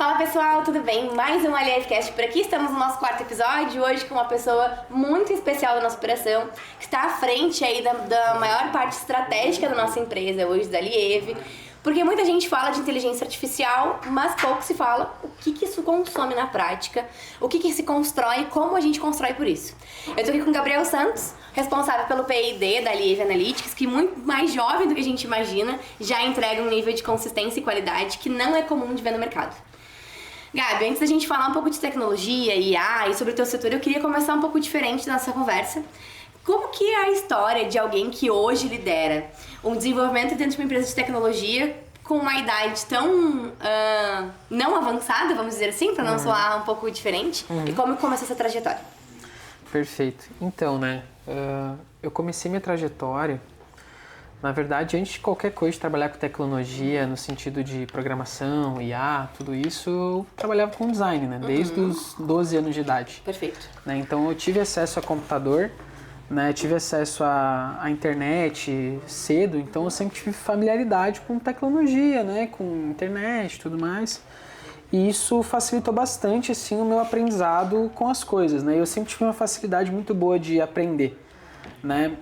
Fala pessoal, tudo bem? Mais um AliFcast por aqui, estamos no nosso 4º episódio, hoje com uma pessoa muito especial da nossa operação, que está à frente aí da maior parte estratégica da nossa empresa, hoje da Lieve, porque muita gente fala de inteligência artificial, mas pouco se fala o que isso consome na prática, o que se constrói e como a gente constrói por isso. Eu tô aqui com o Gabriel Santos, responsável pelo P&D da Lieve Analytics, que muito mais jovem do que a gente imagina, já entrega um nível de consistência e qualidade que não é comum de ver no mercado. Gabi, antes da gente falar um pouco de tecnologia, IA e sobre o teu setor, eu queria começar um pouco diferente da nossa conversa. Como que é a história de alguém que hoje lidera um desenvolvimento dentro de uma empresa de tecnologia com uma idade tão não avançada, vamos dizer assim, para não soar um pouco diferente, e como começou essa trajetória? Perfeito. Então, eu comecei minha trajetória, na verdade, antes de qualquer coisa de trabalhar com tecnologia, no sentido de programação, IA, tudo isso, eu trabalhava com design, né? Desde os 12 anos de idade. Perfeito. Então, eu tive acesso a computador, tive acesso à internet cedo, então eu sempre tive familiaridade com tecnologia, com internet e tudo mais. E isso facilitou bastante assim, o meu aprendizado com as coisas. Eu sempre tive uma facilidade muito boa de aprender.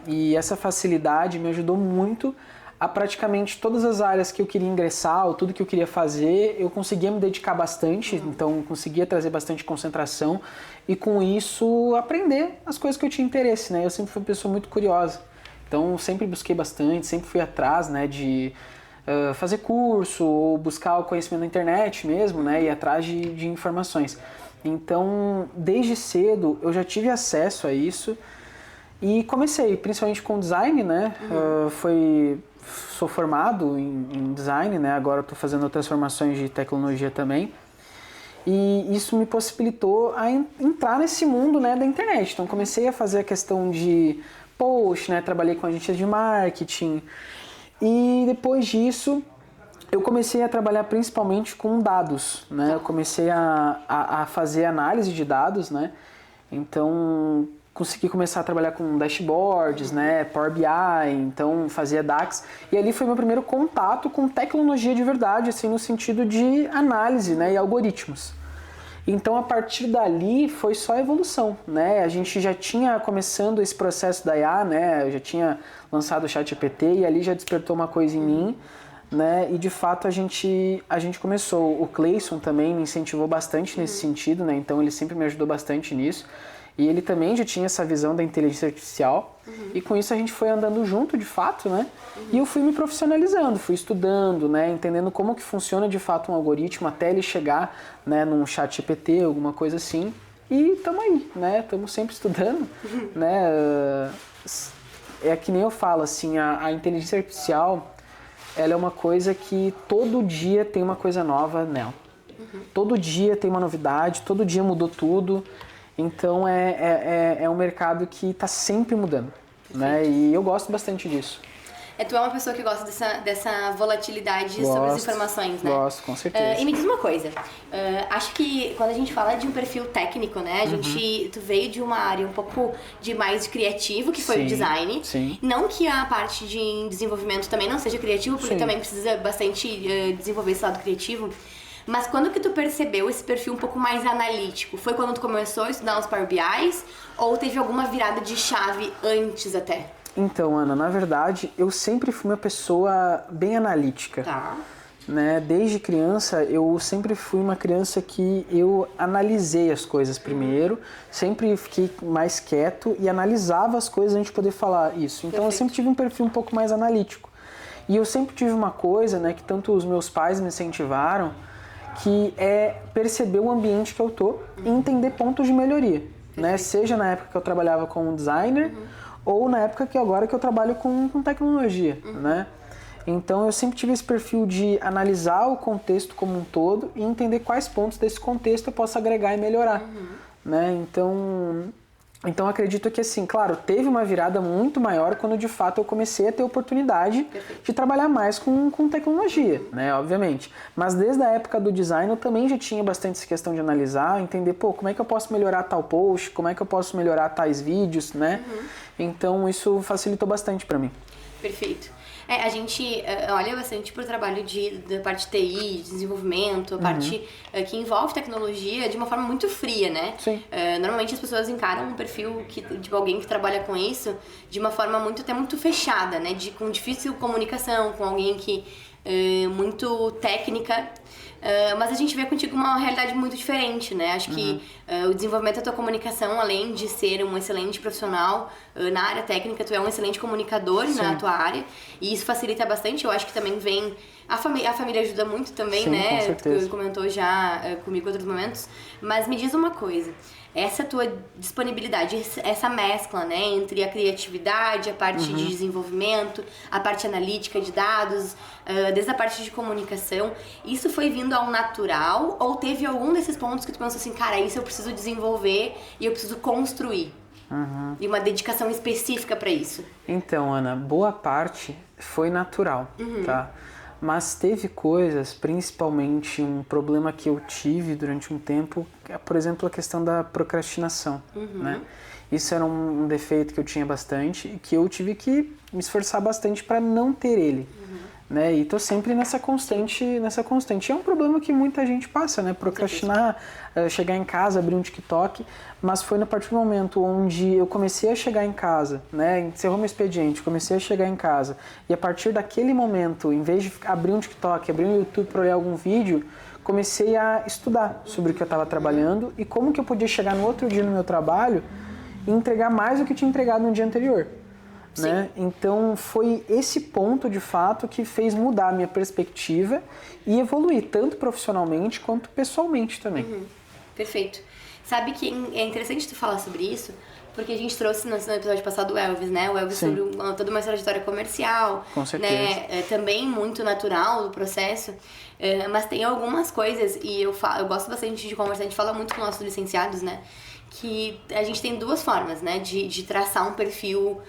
E essa facilidade me ajudou muito a praticamente todas as áreas que eu queria ingressar, ou tudo que eu queria fazer, eu conseguia me dedicar bastante, então conseguia trazer bastante concentração e com isso aprender as coisas que eu tinha interesse. Eu sempre fui uma pessoa muito curiosa, então sempre busquei bastante, sempre fui atrás de fazer curso ou buscar o conhecimento na internet mesmo, ir atrás de informações. Então, desde cedo eu já tive acesso a isso. E comecei, principalmente com design, sou formado em design, agora estou fazendo outras formações de tecnologia também. E isso me possibilitou a entrar nesse mundo, da internet. Então comecei a fazer a questão de post, trabalhei com agências de marketing. E depois disso, eu comecei a trabalhar principalmente com dados, Eu comecei a fazer análise de dados, Então consegui começar a trabalhar com dashboards, Power BI, então fazia DAX. E ali foi meu primeiro contato com tecnologia de verdade, assim, no sentido de análise, e algoritmos. Então a partir dali foi só evolução, A gente já tinha começando esse processo da IA, Eu já tinha lançado o ChatGPT e ali já despertou uma coisa em mim, E de fato a gente começou. O Clayson também me incentivou bastante nesse sentido, Então ele sempre me ajudou bastante nisso. E ele também já tinha essa visão da inteligência artificial. E com isso a gente foi andando junto, de fato, E eu fui me profissionalizando, fui estudando, Entendendo como que funciona de fato um algoritmo até ele chegar, num chat GPT, alguma coisa assim. E estamos aí, Estamos sempre estudando, É que nem eu falo, assim, a inteligência artificial, ela é uma coisa que todo dia tem uma coisa nova nela. Todo dia tem uma novidade, todo dia mudou tudo. Então é um mercado que está sempre mudando, E eu gosto bastante disso. Tu é uma pessoa que gosta dessa volatilidade sobre as informações, Gosto, com certeza. E me diz uma coisa, acho que quando a gente fala de um perfil técnico, tu veio de uma área um pouco mais de criativo, que foi o design. Sim. Não que a parte de desenvolvimento também não seja criativo, porque também precisa bastante desenvolver esse lado criativo. Mas quando que tu percebeu esse perfil um pouco mais analítico? Foi quando tu começou a estudar os Power BIs? Ou teve alguma virada de chave antes até? Então, Ana, na verdade, eu sempre fui uma pessoa bem analítica. Tá. Desde criança, eu sempre fui uma criança que eu analisei as coisas primeiro, sempre fiquei mais quieto e analisava as coisas antes de poder falar isso. Então, eu sempre tive um perfil um pouco mais analítico. E eu sempre tive uma coisa, que tanto os meus pais me incentivaram, que é perceber o ambiente que eu tô e entender pontos de melhoria, Seja na época que eu trabalhava como designer ou na época que agora que eu trabalho com tecnologia, Então eu sempre tive esse perfil de analisar o contexto como um todo e entender quais pontos desse contexto eu posso agregar e melhorar, Então acredito que assim, claro, teve uma virada muito maior quando de fato eu comecei a ter oportunidade de trabalhar mais com tecnologia, obviamente. Mas desde a época do design eu também já tinha bastante essa questão de analisar, entender, como é que eu posso melhorar tal post, como é que eu posso melhorar tais vídeos, Então isso facilitou bastante para mim. Perfeito. A gente olha bastante pro trabalho da parte de TI, de desenvolvimento, a parte que envolve tecnologia de uma forma muito fria, né? Sim. Normalmente as pessoas encaram um perfil de alguém que trabalha com isso de uma forma até muito fechada, né? Com difícil comunicação, com alguém que muito técnica. Mas a gente vê contigo uma realidade muito diferente, né? Acho que o desenvolvimento da tua comunicação, além de ser um excelente profissional na área técnica, tu é um excelente comunicador na tua área, e isso facilita bastante. Eu acho que também vem... A família ajuda muito também, sim, né? Com certeza. Tu comentou já comigo em outros momentos. Mas me diz uma coisa... Essa tua disponibilidade, essa mescla, né, entre a criatividade, a parte de desenvolvimento, a parte analítica de dados, desde a parte de comunicação, isso foi vindo ao natural ou teve algum desses pontos que tu pensou assim, cara, isso eu preciso desenvolver e eu preciso construir? E uma dedicação específica para isso? Então, Ana, boa parte foi natural, tá? Mas teve coisas, principalmente um problema que eu tive durante um tempo, por exemplo, a questão da procrastinação, né? Isso era um defeito que eu tinha bastante e que eu tive que me esforçar bastante para não ter ele, né? E tô sempre nessa constante. E é um problema que muita gente passa, né? Procrastinar, chegar em casa, abrir um TikTok, mas foi a partir do momento onde eu comecei a chegar em casa, né? Encerrou meu expediente, comecei a chegar em casa e a partir daquele momento, em vez de abrir um TikTok, abrir um YouTube para olhar algum vídeo, comecei a estudar sobre o que eu estava trabalhando e como que eu podia chegar no outro dia no meu trabalho e entregar mais do que eu tinha entregado no dia anterior. Né? Então foi esse ponto de fato que fez mudar a minha perspectiva e evoluir tanto profissionalmente quanto pessoalmente também. Perfeito. Sabe que é interessante tu falar sobre isso, porque a gente trouxe no episódio passado o Elvis, né? O Elvis sobre toda uma trajetória comercial, com certeza, né? Também muito natural do processo, mas tem algumas coisas e eu gosto bastante de conversar, a gente fala muito com nossos licenciados, né? Que a gente tem duas formas, né, de traçar um perfil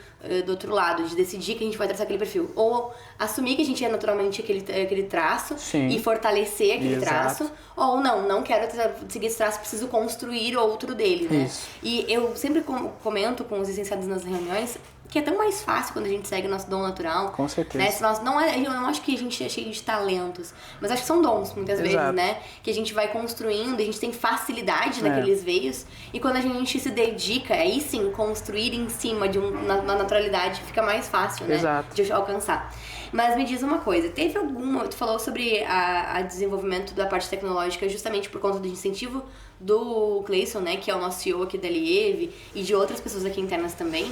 do outro lado, de decidir que a gente vai traçar aquele perfil. Ou assumir que a gente é naturalmente aquele traço e fortalecer aquele traço. Ou não quero seguir esse traço, preciso construir outro dele, né? Isso. E eu sempre comento com os licenciados nas reuniões que é tão mais fácil quando a gente segue o nosso dom natural. Com certeza. Né? Eu não acho que a gente é cheio de talentos, mas acho que são dons, muitas vezes, né? Que a gente vai construindo, a gente tem facilidade naqueles veios, e quando a gente se dedica, aí sim, construir em cima na naturalidade fica mais fácil, né? De alcançar. Mas me diz uma coisa, teve alguma... Tu falou sobre a desenvolvimento da parte tecnológica justamente por conta do incentivo do Cleison, né, que é o nosso CEO aqui da Lieve, e de outras pessoas aqui internas também.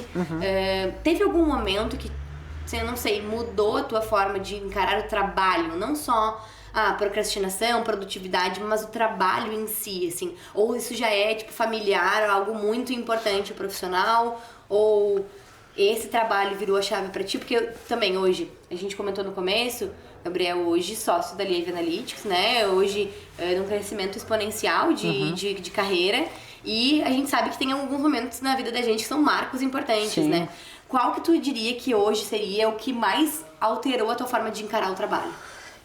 Teve algum momento que, eu não sei, mudou a tua forma de encarar o trabalho? Não só a procrastinação, produtividade, mas o trabalho em si, assim? Ou isso já é, tipo, familiar, algo muito importante profissional? Ou esse trabalho virou a chave pra ti? Porque também hoje, a gente comentou no começo, Gabriel hoje sócio da Lieve Analytics, né? Hoje num crescimento exponencial de carreira, e a gente sabe que tem alguns momentos na vida da gente que são marcos importantes, né? Qual que tu diria que hoje seria o que mais alterou a tua forma de encarar o trabalho?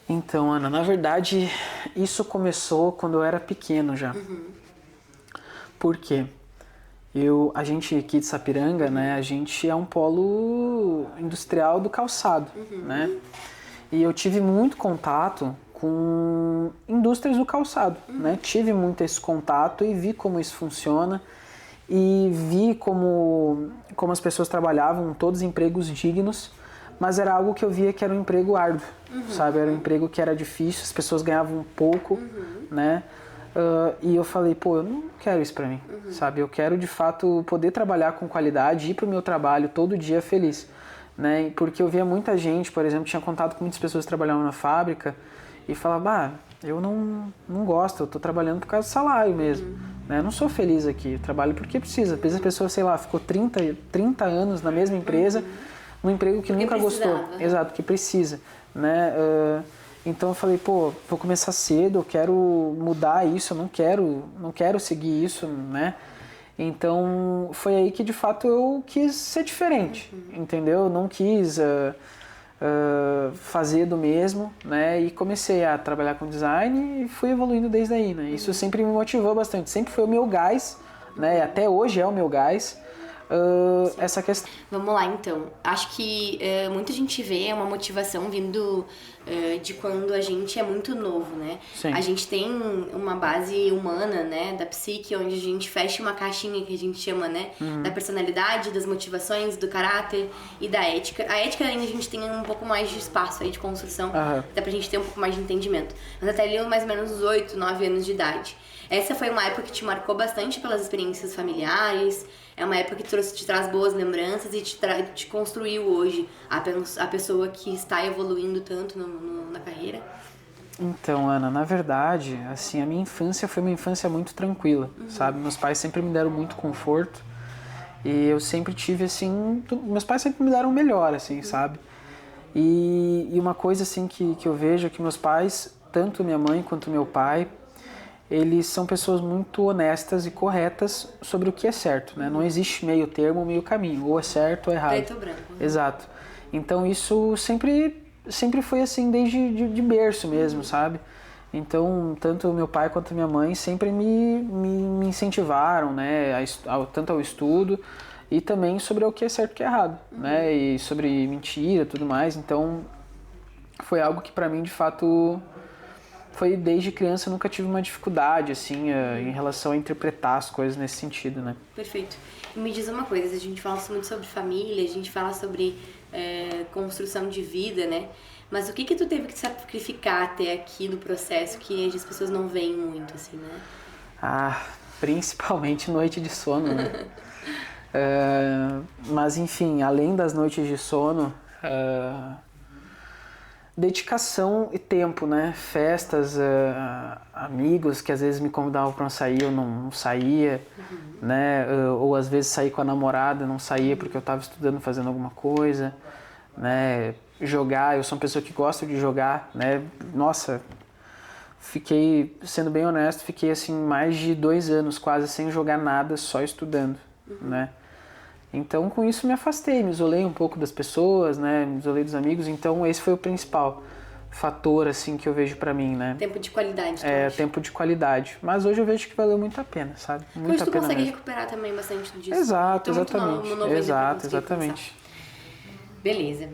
Então, Ana, na verdade, isso começou quando eu era pequeno já. Por quê? A gente aqui de Sapiranga, né, a gente é um polo industrial do calçado, né? E eu tive muito contato com indústrias do calçado, né? Tive muito esse contato e vi como isso funciona e vi como as pessoas trabalhavam, todos empregos dignos, mas era algo que eu via que era um emprego árduo, sabe? Era um emprego que era difícil, as pessoas ganhavam pouco, né? E eu falei, eu não quero isso pra mim, sabe? Eu quero, de fato, poder trabalhar com qualidade, ir pro meu trabalho todo dia feliz, né? Porque eu via muita gente, por exemplo, tinha contato com muitas pessoas que trabalhavam na fábrica e falava, eu não gosto, eu tô trabalhando por causa do salário mesmo, né? Eu não sou feliz aqui, eu trabalho porque precisa. Às vezes a pessoa, sei lá, ficou 30 anos na mesma empresa, num emprego que nunca gostou. Exato, que precisa, né? Então eu falei, vou começar cedo, eu quero mudar isso, eu não quero seguir isso, né? Então foi aí que de fato eu quis ser diferente, entendeu? Eu não quis fazer do mesmo, né? E comecei a trabalhar com design e fui evoluindo desde aí, né? Isso sempre me motivou bastante, sempre foi o meu gás, né? Até hoje é o meu gás. essa questão. Vamos lá, então. Acho que muita gente vê uma motivação vindo de quando a gente é muito novo, né? Sim. A gente tem uma base humana, né, da psique, onde a gente fecha uma caixinha que a gente chama, né, da personalidade, das motivações, do caráter e da ética. A ética ainda a gente tem um pouco mais de espaço aí de construção, até pra gente ter um pouco mais de entendimento. Mas até ali mais ou menos uns 8, 9 anos de idade. Essa foi uma época que te marcou bastante pelas experiências familiares, é uma época que te traz boas lembranças e te construiu hoje a pessoa que está evoluindo tanto na carreira? Então, Ana, na verdade, assim, a minha infância foi uma infância muito tranquila, sabe? Meus pais sempre me deram muito conforto e eu sempre tive, assim, meus pais sempre me deram o melhor, assim, sabe? E uma coisa, assim, que eu vejo é que meus pais, tanto minha mãe quanto meu pai, eles são pessoas muito honestas e corretas sobre o que é certo, né? Não existe meio termo, meio caminho, ou é certo ou é errado. Preto ou branco. Exato. Então isso sempre foi assim desde de berço mesmo, sabe? Então tanto meu pai quanto minha mãe sempre me incentivaram, né? Tanto ao estudo e também sobre o que é certo e o que é errado, né? E sobre mentira e tudo mais. Então foi algo que pra mim de fato... Foi desde criança, eu nunca tive uma dificuldade, assim, em relação a interpretar as coisas nesse sentido, né? Perfeito. E me diz uma coisa, a gente fala muito sobre família, a gente fala sobre construção de vida, né? Mas o que tu teve que sacrificar até aqui no processo que as pessoas não veem muito, assim, né? Principalmente noite de sono, né? Mas, enfim, além das noites de sono... dedicação e tempo, né? Festas, amigos que às vezes me convidavam para sair, eu não saía, né? Ou às vezes saí com a namorada, não saía porque eu estava estudando, fazendo alguma coisa, né? Jogar, eu sou uma pessoa que gosta de jogar, né? Nossa, sendo bem honesto, fiquei assim mais de 2 anos quase sem jogar nada, só estudando, né? Então, com isso, me afastei, me isolei um pouco das pessoas, né? Me isolei dos amigos. Então, esse foi o principal fator, assim, que eu vejo pra mim, né? Tempo de qualidade, tempo de qualidade. Mas hoje eu vejo que valeu muito a pena, sabe? Muito hoje a tu pena consegue mesmo. recuperar também bastante disso. Exato, exatamente. Exatamente. Beleza.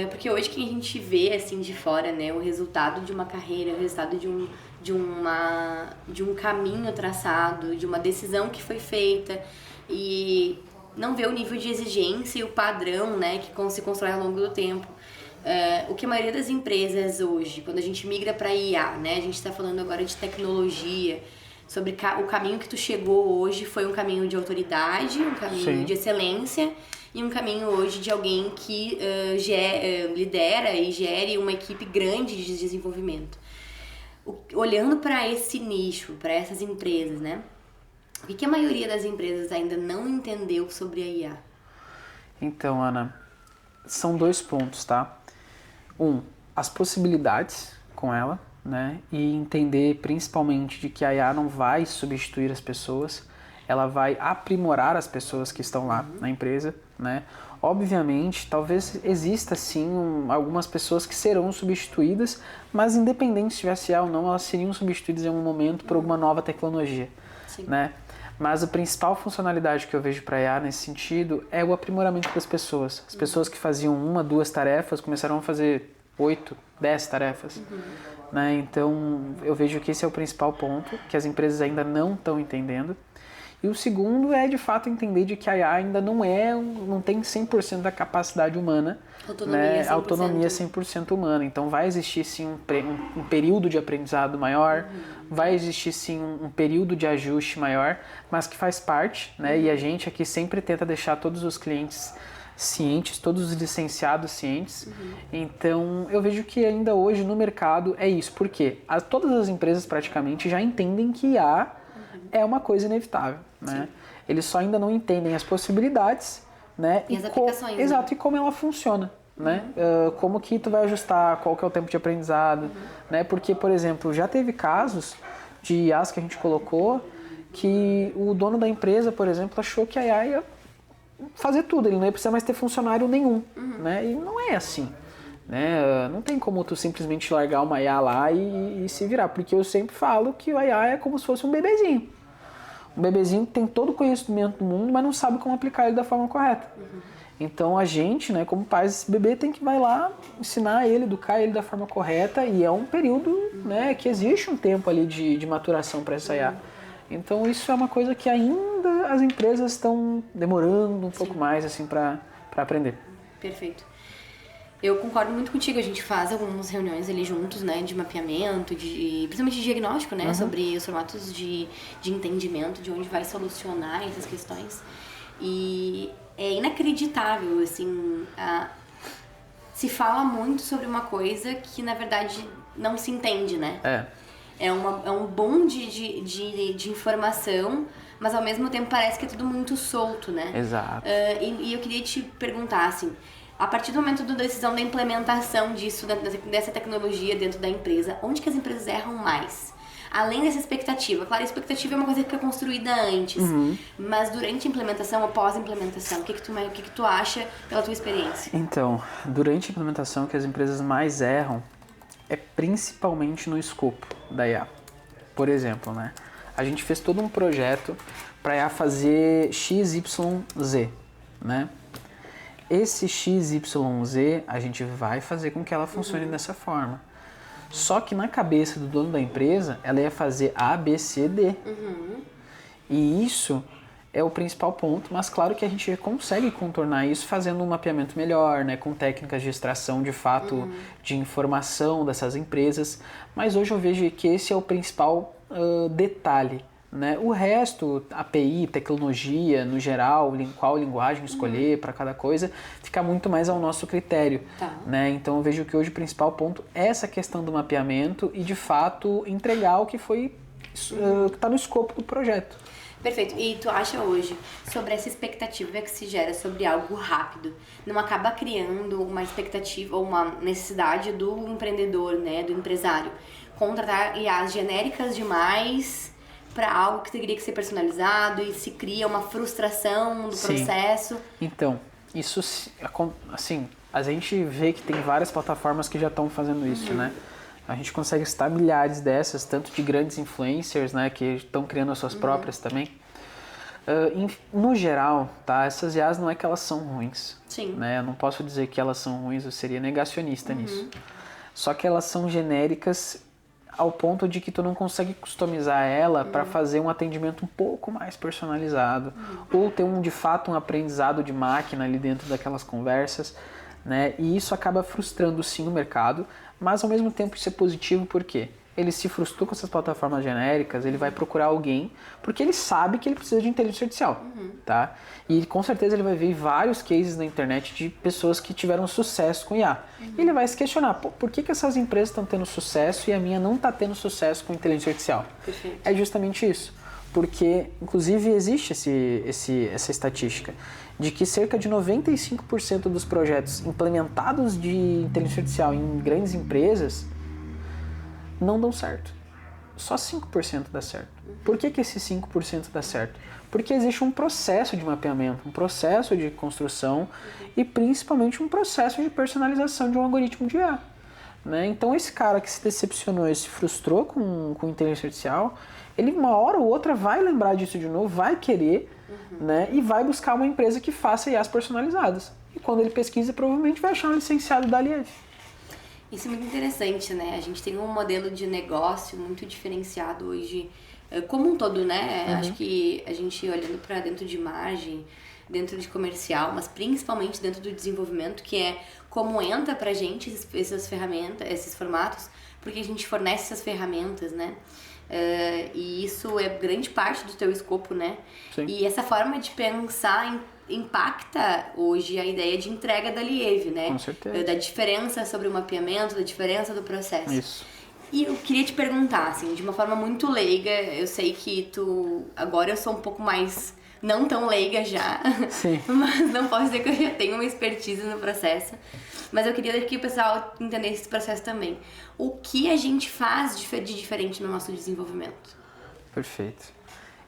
Porque hoje que a gente vê, assim, de fora, né? O resultado de uma carreira, o resultado de um caminho traçado, de uma decisão que foi feita e... não vê o nível de exigência e o padrão, né, que se constrói ao longo do tempo. O que a maioria das empresas hoje, quando a gente migra para IA, né, a gente está falando agora de tecnologia, sobre o caminho que tu chegou hoje foi um caminho de autoridade, um caminho de excelência e um caminho hoje de alguém que lidera e gere uma equipe grande de desenvolvimento. Olhando para esse nicho, para essas empresas, né, o que a maioria das empresas ainda não entendeu sobre a IA? Então, Ana, são 2 pontos, tá? As possibilidades com ela, né? E entender principalmente de que a IA não vai substituir as pessoas, ela vai aprimorar as pessoas que estão lá na empresa, né? Obviamente, talvez exista sim algumas pessoas que serão substituídas, mas independente se tivesse IA ou não, elas seriam substituídas em algum momento por alguma nova tecnologia, né? Mas a principal funcionalidade que eu vejo para a IA nesse sentido é o aprimoramento das pessoas. As pessoas que faziam 1, 2 tarefas começaram a fazer 8, 10 tarefas. Né? Então eu vejo que esse é o principal ponto, que as empresas ainda não estão entendendo. E o segundo é de fato entender de que a IA ainda não tem 100% da capacidade humana, autonomia 100% humana. Então vai existir sim um período de aprendizado maior, vai existir sim um período de ajuste maior, mas que faz parte, né? E a gente aqui sempre tenta deixar todos os clientes cientes, todos os licenciados cientes. Então eu vejo que ainda hoje no mercado é isso, porque todas as empresas praticamente já entendem que IA é uma coisa inevitável, né? Eles só ainda não entendem as possibilidades, né? E as aplicações. Exato, e como ela funciona, né? Como que tu vai ajustar, qual que é o tempo de aprendizado, né? Porque, por exemplo, já teve casos de IAs que a gente colocou que o dono da empresa, por exemplo, achou que a IA ia fazer tudo, ele não ia precisar mais ter funcionário nenhum, né? E não é assim, né? Não tem como tu simplesmente largar uma IA lá e se virar, porque eu sempre falo que a IA é como se fosse um bebezinho. Um bebezinho tem todo o conhecimento do mundo, mas não sabe como aplicar ele da forma correta. Então a gente, né, como pais, esse bebê tem que vai lá ensinar ele, educar ele da forma correta, e é um período, né, que existe um tempo ali de maturação para essa IA. Então isso é uma coisa que ainda as empresas estão demorando um pouco mais assim para aprender. Perfeito. Eu concordo muito contigo, a gente faz algumas reuniões ali juntos, né, de mapeamento, principalmente de diagnóstico, né, sobre os formatos de entendimento, de onde vai solucionar essas questões. E é inacreditável, assim, se fala muito sobre uma coisa que, na verdade, não se entende, né? É um boom de informação, mas ao mesmo tempo parece que é tudo muito solto, né? Exato. E eu queria te perguntar, assim, a partir do momento da decisão da implementação disso, dessa tecnologia dentro da empresa, onde que as empresas erram mais? Além dessa expectativa. Claro, a expectativa é uma coisa que é construída antes, mas durante a implementação ou pós-implementação, o que tu acha pela tua experiência? Então, durante a implementação, o que as empresas mais erram é principalmente no escopo da IA. Por exemplo, né? A gente fez todo um projeto para a IA fazer XYZ, né? Esse XYZ a gente vai fazer com que ela funcione dessa forma. Só que na cabeça do dono da empresa, ela ia fazer A, B, C, D. E isso é o principal ponto, mas claro que a gente consegue contornar isso fazendo um mapeamento melhor, né, com técnicas de extração de fato de informação dessas empresas. Mas hoje eu vejo que esse é o principal detalhe. Né? O resto, API, tecnologia, no geral, qual linguagem escolher para cada coisa, fica muito mais ao nosso critério. Né? Então eu vejo que hoje o principal ponto é essa questão do mapeamento e de fato entregar o que foi que está no escopo do projeto. Perfeito. E tu acha hoje, sobre essa expectativa que se gera sobre algo rápido, não acaba criando uma expectativa ou uma necessidade do empreendedor, né, do empresário, contratar IAs genéricas demais para algo que teria que ser personalizado e se cria uma frustração do processo? Então, isso, assim, a gente vê que tem várias plataformas que já estão fazendo isso, né? A gente consegue citar milhares dessas, tanto de grandes influencers, né, que estão criando as suas próprias também. No geral, tá, essas IAs não é que elas são ruins. Né? Eu não posso dizer que elas são ruins, eu seria negacionista nisso. Só que elas são genéricas ao ponto de que tu não consegue customizar ela para fazer um atendimento um pouco mais personalizado ou ter de fato um aprendizado de máquina ali dentro daquelas conversas, né? E isso acaba frustrando sim o mercado, mas ao mesmo tempo isso é positivo porque ele se frustrou com essas plataformas genéricas, ele vai procurar alguém porque ele sabe que ele precisa de inteligência artificial, tá? E com certeza ele vai ver vários cases na internet de pessoas que tiveram sucesso com IA. E ele vai se questionar, por que essas empresas estão tendo sucesso e a minha não está tendo sucesso com inteligência artificial? Perfeito. É justamente isso. Porque, inclusive, existe essa estatística de que cerca de 95% dos projetos implementados de inteligência artificial em grandes empresas não dão certo. Só 5% dá certo. Por que esse 5% dá certo? Porque existe um processo de mapeamento, um processo de construção e principalmente um processo de personalização de um algoritmo de IA. Né? Então esse cara que se decepcionou e se frustrou com inteligência artificial, ele uma hora ou outra vai lembrar disso de novo, vai querer, né? E vai buscar uma empresa que faça IAs personalizadas. E quando ele pesquisa, provavelmente vai achar um licenciado da Alieve. Isso é muito interessante, né? A gente tem um modelo de negócio muito diferenciado hoje, como um todo, né? Acho que a gente olhando para dentro de margem, dentro de comercial, mas principalmente dentro do desenvolvimento, que é como entra pra gente essas ferramentas, esses formatos, porque a gente fornece essas ferramentas, né? E isso é grande parte do teu escopo, né? Sim. E essa forma de pensar impacta hoje a ideia de entrega da Lieve, né? Com certeza. Da diferença sobre o mapeamento, da diferença do processo. Isso. E eu queria te perguntar, assim, de uma forma muito leiga, eu sei que agora eu sou um pouco mais, não tão leiga já, Sim. mas não posso dizer que eu já tenho uma expertise no processo, mas eu queria que o pessoal entendesse esse processo também. O que a gente faz de diferente no nosso desenvolvimento? Perfeito.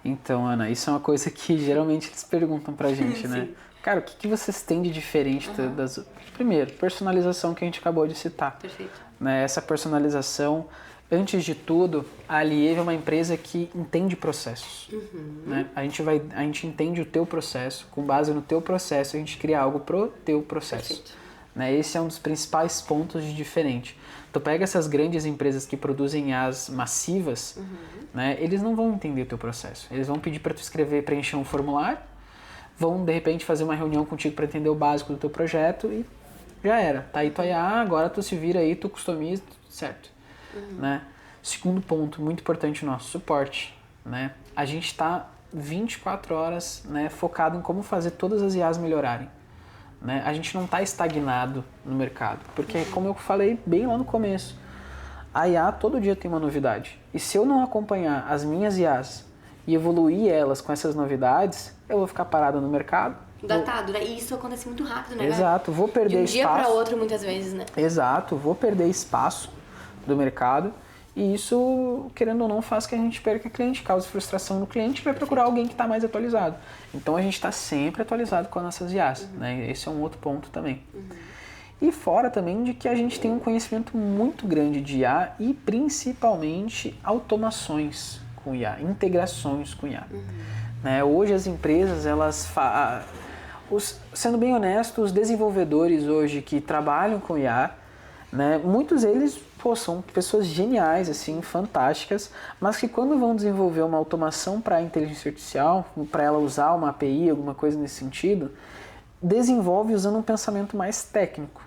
Então, Ana, isso é uma coisa que geralmente eles perguntam pra gente, né? Cara, o que vocês têm de diferente das... Primeiro, personalização que a gente acabou de citar. Perfeito. Né? Essa personalização Antes de tudo, a Alieve é uma empresa que entende processos. Né? A gente entende o teu processo, com base no teu processo, a gente cria algo pro teu processo. Perfeito. Né? Esse é um dos principais pontos de diferente. Tu pega essas grandes empresas que produzem as massivas, né? Eles não vão entender o teu processo. Eles vão pedir para tu escrever, preencher um formulário, vão de repente fazer uma reunião contigo para entender o básico do teu projeto e já era. Tá aí tua IA, agora tu se vira aí, tu customiza, tudo certo. Né? Segundo ponto, muito importante nosso, suporte. Né? A gente está 24 horas, né, focado em como fazer todas as IAs melhorarem. Né? A gente não está estagnado no mercado, porque como eu falei bem lá no começo, a IA todo dia tem uma novidade. E se eu não acompanhar as minhas IAs e evoluir elas com essas novidades, eu vou ficar parado no mercado. Datado, né? E isso acontece muito rápido, né? Exato, vou perder espaço. De um dia para outro, muitas vezes, né? Exato, vou perder espaço do mercado e isso, querendo ou não, faz que a gente perca cliente, causa frustração no cliente e vai procurar alguém que está mais atualizado. Então a gente está sempre atualizado com as nossas IAs, né? Esse é um outro ponto também. E fora também de que a gente tem um conhecimento muito grande de IA e principalmente automações com IA, integrações com IA. Né? Hoje as empresas, sendo bem honesto, os desenvolvedores hoje que trabalham com IA, né, muitos deles são pessoas geniais, assim, fantásticas, mas que quando vão desenvolver uma automação para a inteligência artificial, para ela usar uma API, alguma coisa nesse sentido, desenvolve usando um pensamento mais técnico,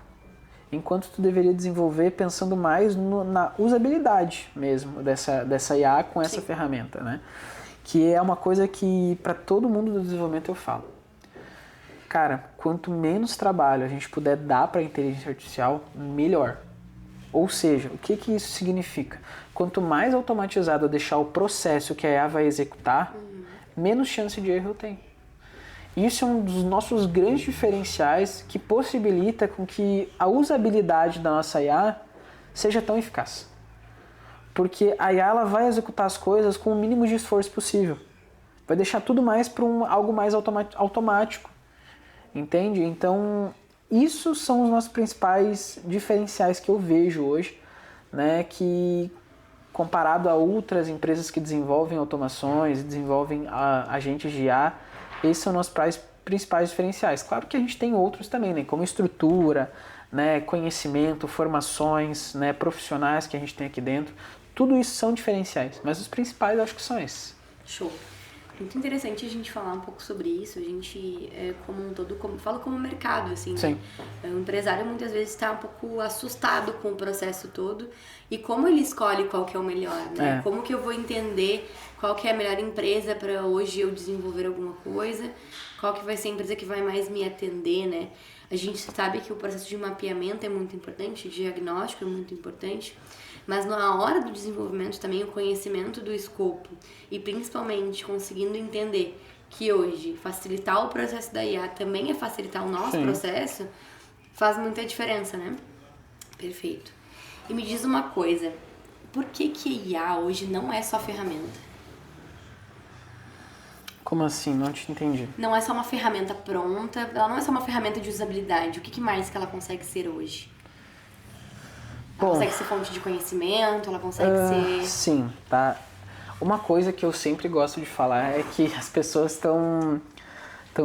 enquanto tu deveria desenvolver pensando mais na usabilidade mesmo dessa IA com essa ferramenta, né? Que é uma coisa que para todo mundo do desenvolvimento eu falo. Cara, quanto menos trabalho a gente puder dar para a inteligência artificial, melhor. Ou seja, o que isso significa? Quanto mais automatizado eu deixar o processo que a IA vai executar, menos chance de erro eu tenho. Isso é um dos nossos grandes diferenciais que possibilita com que a usabilidade da nossa IA seja tão eficaz. Porque a IA ela vai executar as coisas com o mínimo de esforço possível. Vai deixar tudo mais para algo mais automático. Entende? Então, isso são os nossos principais diferenciais que eu vejo hoje, né? Que comparado a outras empresas que desenvolvem automações, desenvolvem agentes de IA, esses são nossos principais diferenciais. Claro que a gente tem outros também, né? Como estrutura, né? Conhecimento, formações, né? Profissionais que a gente tem aqui dentro. Tudo isso são diferenciais, mas os principais eu acho que são esses. Show. Muito interessante a gente falar um pouco sobre isso. A gente, como um todo, fala como mercado, assim. Sim. Né? O empresário muitas vezes está um pouco assustado com o processo todo e como ele escolhe qual que é o melhor, né? Como que eu vou entender qual que é a melhor empresa para hoje eu desenvolver alguma coisa, qual que vai ser a empresa que vai mais me atender, né? A gente sabe que o processo de mapeamento é muito importante, o diagnóstico é muito importante, mas na hora do desenvolvimento também o conhecimento do escopo e principalmente conseguindo entender que hoje facilitar o processo da IA também é facilitar o nosso processo, faz muita diferença, né? Perfeito. E me diz uma coisa, por que a IA hoje não é só ferramenta? Como assim? Não te entendi. Não é só uma ferramenta pronta, ela não é só uma ferramenta de usabilidade. O que mais que ela consegue ser hoje? Ela consegue ser fonte de conhecimento, ela consegue ser... Sim, tá. Uma coisa que eu sempre gosto de falar é que as pessoas estão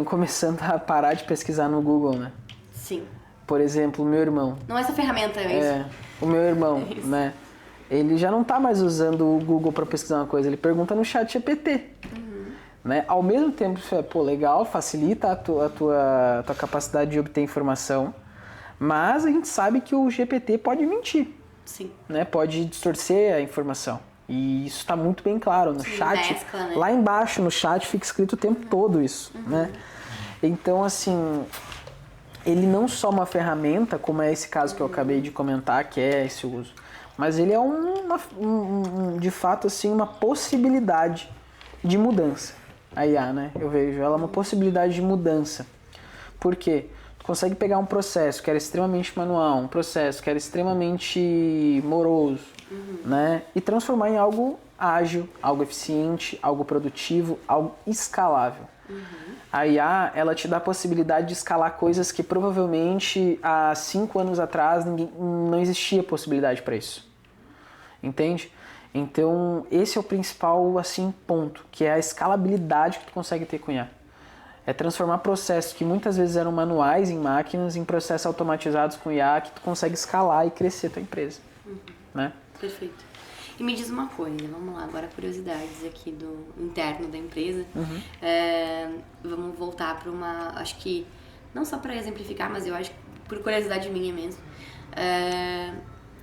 começando a parar de pesquisar no Google, né? Sim. Por exemplo, o meu irmão. Não é essa ferramenta, é isso? O meu irmão, né? Ele já não tá mais usando o Google para pesquisar uma coisa, ele pergunta no ChatGPT. Né? Ao mesmo tempo, legal, facilita a tua capacidade de obter informação, mas a gente sabe que o GPT pode mentir. Sim. Né? Pode distorcer a informação. E isso está muito bem claro no chat. Mescla, né? Lá embaixo no chat fica escrito o tempo todo isso. Né? Então, assim, ele não só uma ferramenta, como é esse caso que eu acabei de comentar, que é esse uso, mas ele é de fato assim, uma possibilidade de mudança. A IA, né? Eu vejo ela uma possibilidade de mudança. Por quê? Tu consegue pegar um processo que era extremamente manual, um processo que era extremamente moroso, né? E transformar em algo ágil, algo eficiente, algo produtivo, algo escalável. A IA, ela te dá a possibilidade de escalar coisas que provavelmente há 5 anos atrás não existia possibilidade para isso. entende? Então, esse é o principal, assim, ponto, que é a escalabilidade que tu consegue ter com IA. É transformar processos que muitas vezes eram manuais em máquinas, em processos automatizados com IA, que tu consegue escalar e crescer a tua empresa, né? Perfeito. E me diz uma coisa, vamos lá, agora curiosidades aqui do interno da empresa. Vamos voltar para uma, acho que, não só para exemplificar, mas eu acho que por curiosidade minha mesmo.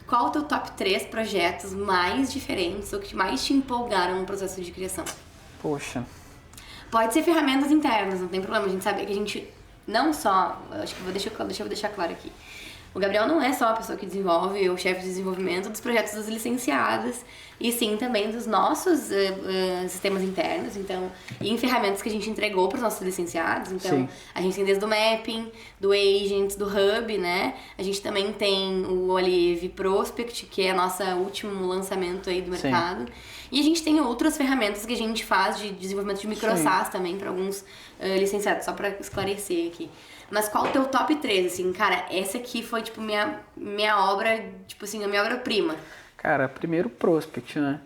Qual o teu top 3 projetos mais diferentes ou que mais te empolgaram no processo de criação? Poxa. Pode ser ferramentas internas, não tem problema. A gente sabe que a gente não só... Acho que deixa eu deixar claro aqui. O Gabriel não é só a pessoa que desenvolve, o chefe de desenvolvimento dos projetos das licenciadas, e sim também dos nossos sistemas internos, então, e em ferramentas que a gente entregou para os nossos licenciados. Então, sim. A gente tem desde o mapping, do agent, do hub, né? A gente também tem o Olive Prospect, que é nosso último lançamento aí do mercado. Sim. E a gente tem outras ferramentas que a gente faz de desenvolvimento de micro SaaS também para alguns licenciados, só para esclarecer aqui. Mas qual o teu top 3, assim, cara, essa aqui foi, tipo, minha obra, tipo assim, a minha obra-prima? Cara, primeiro o Prospect, né?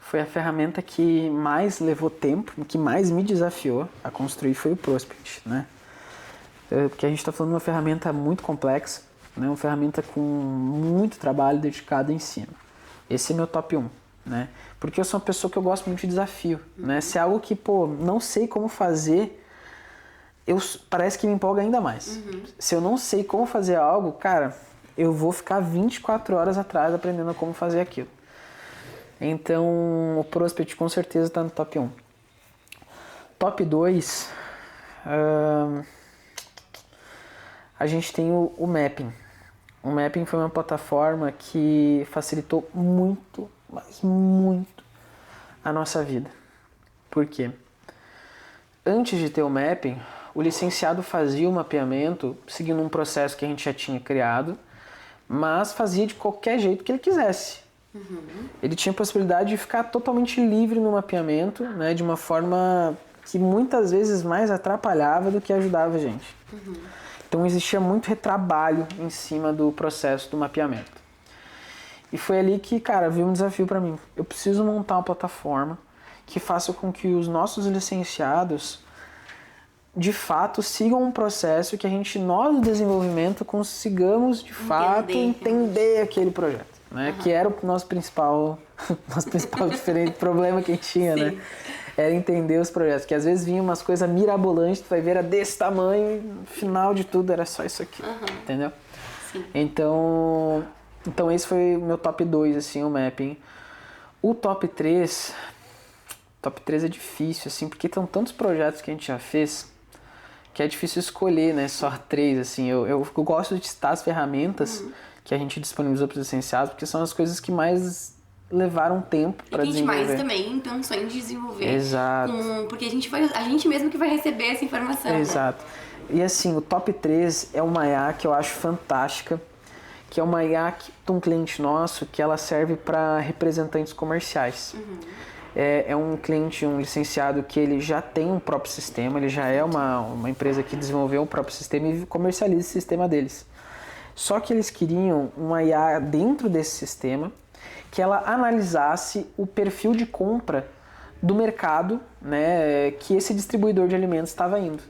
Foi a ferramenta que mais levou tempo, que mais me desafiou a construir foi o Prospect, né? Porque a gente tá falando de uma ferramenta muito complexa, né? Uma ferramenta com muito trabalho dedicado em cima. Esse é meu top 1, né? Porque eu sou uma pessoa que eu gosto muito de desafio, né? Se é algo que, pô, não sei como fazer... parece que me empolga ainda mais. Se eu não sei como fazer algo, cara, eu vou ficar 24 horas atrás aprendendo como fazer aquilo. Então, o Prospect com certeza está no top 1. Top 2, a gente tem o Mapping. O Mapping foi uma plataforma que facilitou muito, mas muito a nossa vida. Por quê? Antes de ter o Mapping, o licenciado fazia o mapeamento seguindo um processo que a gente já tinha criado, mas fazia de qualquer jeito que ele quisesse. Ele tinha a possibilidade de ficar totalmente livre no mapeamento, né, de uma forma que muitas vezes mais atrapalhava do que ajudava a gente. Então existia muito retrabalho em cima do processo do mapeamento. E foi ali que, cara, veio um desafio para mim. Eu preciso montar uma plataforma que faça com que os nossos licenciados de fato sigam um processo que nós do desenvolvimento consigamos de fato entender aquele projeto, né? Que era o nosso principal diferente problema que a gente tinha, né? Era entender os projetos, que às vezes vinha umas coisas mirabolantes, tu vai ver, era desse tamanho e no final de tudo era só isso aqui, entendeu? Sim. Então esse foi o meu top 2, assim, o mapping. O top 3 é difícil, assim, porque tem tantos projetos que a gente já fez que é difícil escolher, né, só 3, assim. Eu gosto de testar as ferramentas que a gente disponibilizou para os licenciados, porque são as coisas que mais levaram tempo para desenvolver. E que a gente mais também pensou em desenvolver. Exato. Porque a gente mesmo que vai receber essa informação. Exato. Né? E assim, o top 3 é uma IA que eu acho fantástica, que é uma IA de um cliente nosso, que ela serve para representantes comerciais. É um cliente, um licenciado que ele já tem um próprio sistema, ele já é uma empresa que desenvolveu um próprio sistema e comercializa esse sistema deles. Só que eles queriam uma IA dentro desse sistema que ela analisasse o perfil de compra do mercado, né, que esse distribuidor de alimentos estava indo.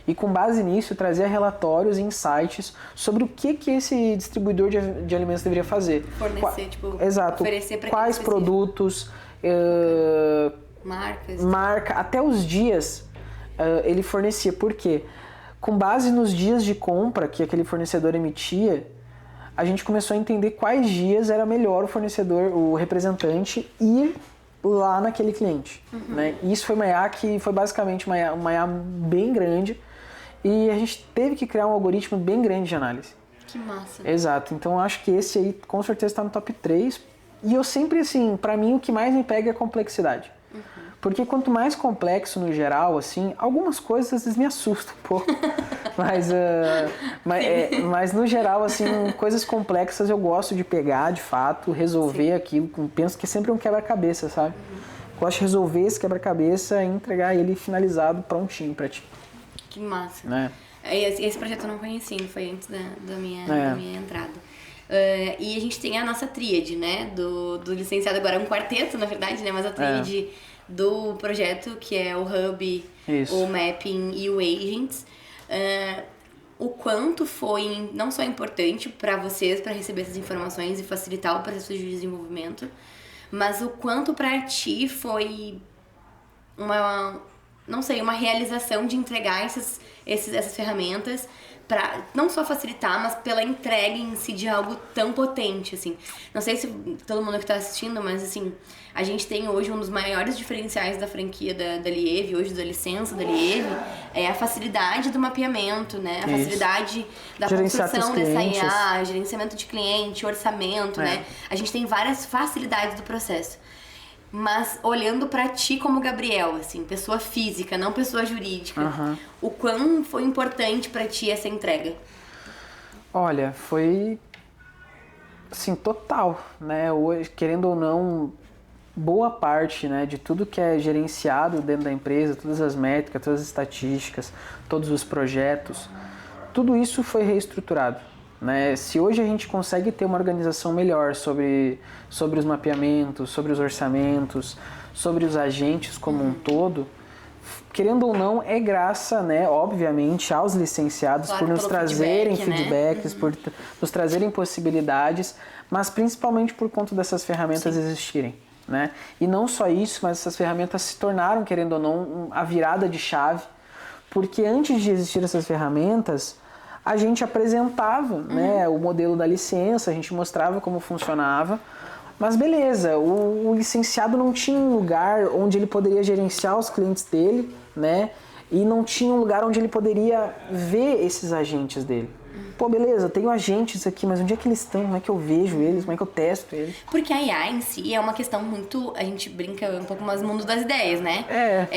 E com base nisso, trazia relatórios e insights sobre o que esse distribuidor de alimentos deveria fazer. Fornecer, exato, oferecer para quais produtos, marca, até os dias ele fornecia. Por quê? Com base nos dias de compra que aquele fornecedor emitia, a gente começou a entender quais dias era melhor o fornecedor, o representante, ir lá naquele cliente. Né? E isso foi uma IA que foi basicamente uma IA bem grande, e a gente teve que criar um algoritmo bem grande de análise. Que massa. Exato. Então eu acho que esse aí com certeza está no top 3. E eu sempre, assim, pra mim o que mais me pega é a complexidade. Porque quanto mais complexo no geral, assim, algumas coisas às vezes me assustam um pouco. mas no geral, assim, coisas complexas eu gosto de pegar, de fato, resolver aquilo. Penso que é sempre um quebra-cabeça, sabe? Gosto de resolver esse quebra-cabeça e entregar ele finalizado, prontinho pra ti. Que massa. Né? Esse projeto eu não conhecia, foi antes da minha entrada. E a gente tem a nossa tríade, né? Do licenciado, agora é um quarteto, na verdade, né? Mas a tríade do projeto, que é o Hub, o Mapping e o Agents. O quanto foi não só importante para vocês, para receber essas informações e facilitar o processo de desenvolvimento, mas o quanto para ti foi uma realização de entregar essas ferramentas para não só facilitar, mas pela entrega em si de algo tão potente, assim. Não sei se todo mundo que tá assistindo, mas assim, a gente tem hoje um dos maiores diferenciais da franquia da Lieve, hoje da licença da Lieve, é a facilidade do mapeamento, né? A facilidade da construção dessa IA, gerenciamento de cliente, orçamento, né? A gente tem várias facilidades do processo. Mas olhando pra ti como Gabriel, assim, pessoa física, não pessoa jurídica, o quão foi importante pra ti essa entrega? Olha, foi assim, total, né? Hoje, querendo ou não, boa parte, né, de tudo que é gerenciado dentro da empresa, todas as métricas, todas as estatísticas, todos os projetos, tudo isso foi reestruturado. Né? Se hoje a gente consegue ter uma organização melhor sobre os mapeamentos, sobre os orçamentos, sobre os agentes como um todo, querendo ou não, é graça, né, obviamente, aos licenciados por nos trazerem feedbacks, por nos trazerem possibilidades, mas principalmente por conta dessas ferramentas existirem. Né? E não só isso, mas essas ferramentas se tornaram, querendo ou não, a virada de chave, porque antes de existir essas ferramentas, a gente apresentava né, o modelo da licença, a gente mostrava como funcionava, mas beleza, o licenciado não tinha um lugar onde ele poderia gerenciar os clientes dele, né, e não tinha um lugar onde ele poderia ver esses agentes dele. Pô, beleza, eu tenho agentes aqui, mas onde é que eles estão? Como é que eu vejo eles? Como é que eu testo eles? Porque a IA em si é uma questão muito... A gente brinca um pouco mais no mundo das ideias, né?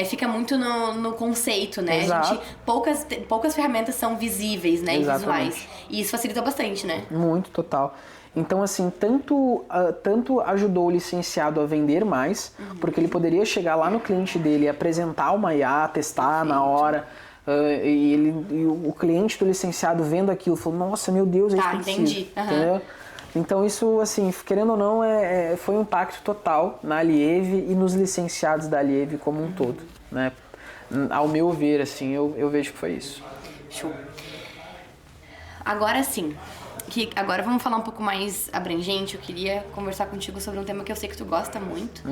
Fica muito no conceito, né? Exato. A gente, poucas ferramentas são visíveis, né? Exatamente. E visuais. E isso facilita bastante, né? Muito, total. Então, assim, tanto ajudou o licenciado a vender mais, porque ele poderia chegar lá no cliente dele e apresentar uma IA, testar na hora... E o cliente do licenciado vendo aquilo falou, nossa, meu Deus, é isso que eu preciso. Entendi. Entendeu? Então isso, assim, querendo ou não, foi um impacto total na Lieve e nos licenciados da Lieve como um todo, né? Ao meu ver, assim, eu vejo que foi isso. Show. Agora sim, agora vamos falar um pouco mais abrangente. Eu queria conversar contigo sobre um tema que eu sei que tu gosta muito.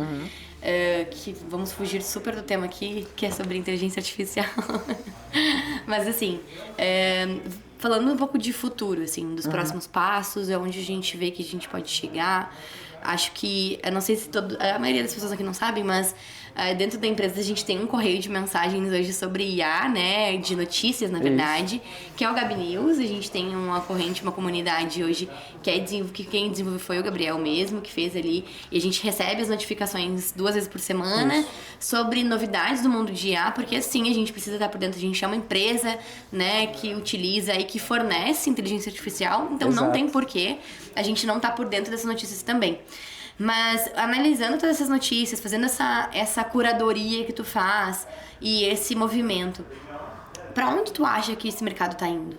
Que vamos fugir super do tema aqui, que é sobre inteligência artificial. Mas assim, falando um pouco de futuro, assim, dos próximos passos, onde a gente vê que a gente pode chegar. Acho que, eu não sei se a maioria das pessoas aqui não sabem, mas dentro da empresa a gente tem um correio de mensagens hoje sobre IA, né, de notícias, na verdade, que é o Gabi News. A gente tem uma corrente, uma comunidade hoje que quem desenvolveu foi o Gabriel mesmo, que fez ali, e a gente recebe as notificações 2 vezes por semana sobre novidades do mundo de IA, porque assim a gente precisa estar por dentro. A gente é uma empresa, né, que utiliza e que fornece inteligência artificial, então não tem porquê a gente não tá por dentro dessas notícias também. Mas analisando todas essas notícias, fazendo essa curadoria que tu faz e esse movimento, pra onde tu acha que esse mercado tá indo?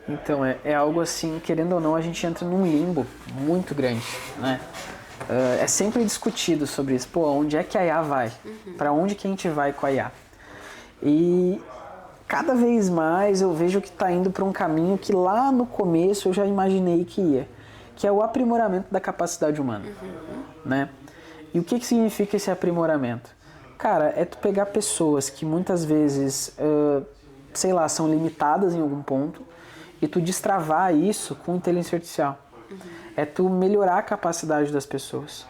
Então, é algo assim, querendo ou não, a gente entra num limbo muito grande, né? É sempre discutido sobre isso. Pô, onde é que a IA vai? Pra onde que a gente vai com a IA? E cada vez mais eu vejo que tá indo pra um caminho que lá no começo eu já imaginei que ia, que é o aprimoramento da capacidade humana, né? E o que significa esse aprimoramento? Cara, é tu pegar pessoas que muitas vezes, sei lá, são limitadas em algum ponto e tu destravar isso com inteligência artificial. É tu melhorar a capacidade das pessoas,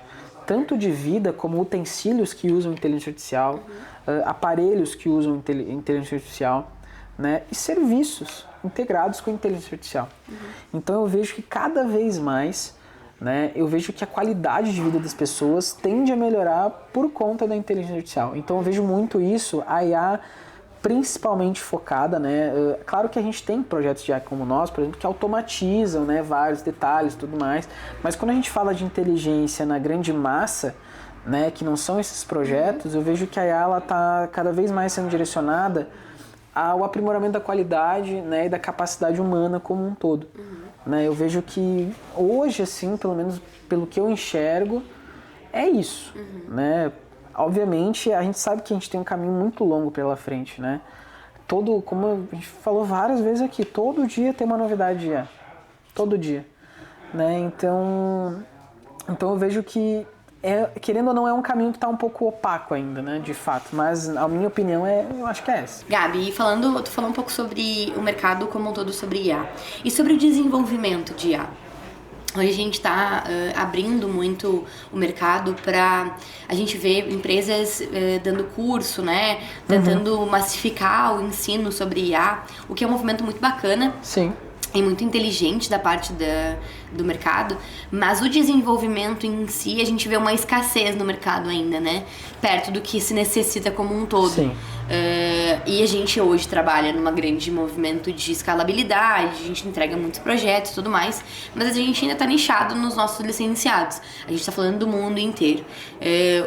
tanto de vida como utensílios que usam inteligência artificial, aparelhos que usam inteligência artificial, né? E serviços integrados com inteligência artificial. Então eu vejo que cada vez mais, né, eu vejo que a qualidade de vida das pessoas tende a melhorar por conta da inteligência artificial. Então eu vejo muito isso, a IA principalmente focada, né? Claro que a gente tem projetos de IA como o nosso, por exemplo, que automatizam, né, vários detalhes e tudo mais, mas quando a gente fala de inteligência na grande massa, né, que não são esses projetos, eu vejo que a IA está cada vez mais sendo direcionada ao aprimoramento da qualidade, né, e da capacidade humana como um todo. né? Eu vejo que hoje, assim, pelo menos pelo que eu enxergo, é isso, né? Obviamente, a gente sabe que a gente tem um caminho muito longo pela frente, né? Como a gente falou várias vezes aqui, todo dia tem uma novidade de IA. Todo dia, né? Então eu vejo que, querendo ou não, é um caminho que está um pouco opaco ainda, né? De fato. Mas a minha opinião eu acho que é essa. Gabi, tu falou um pouco sobre o mercado como um todo, sobre IA. E sobre o desenvolvimento de IA. Hoje a gente está abrindo muito o mercado para a gente ver empresas dando curso, né? Tentando massificar o ensino sobre IA, o que é um movimento muito bacana. Sim. E muito inteligente da parte do mercado, mas o desenvolvimento em si, a gente vê uma escassez no mercado ainda, né? Perto do que se necessita como um todo. Sim. E a gente hoje trabalha num grande movimento de escalabilidade, a gente entrega muitos projetos e tudo mais, mas a gente ainda está nichado nos nossos licenciados. A gente está falando do mundo inteiro.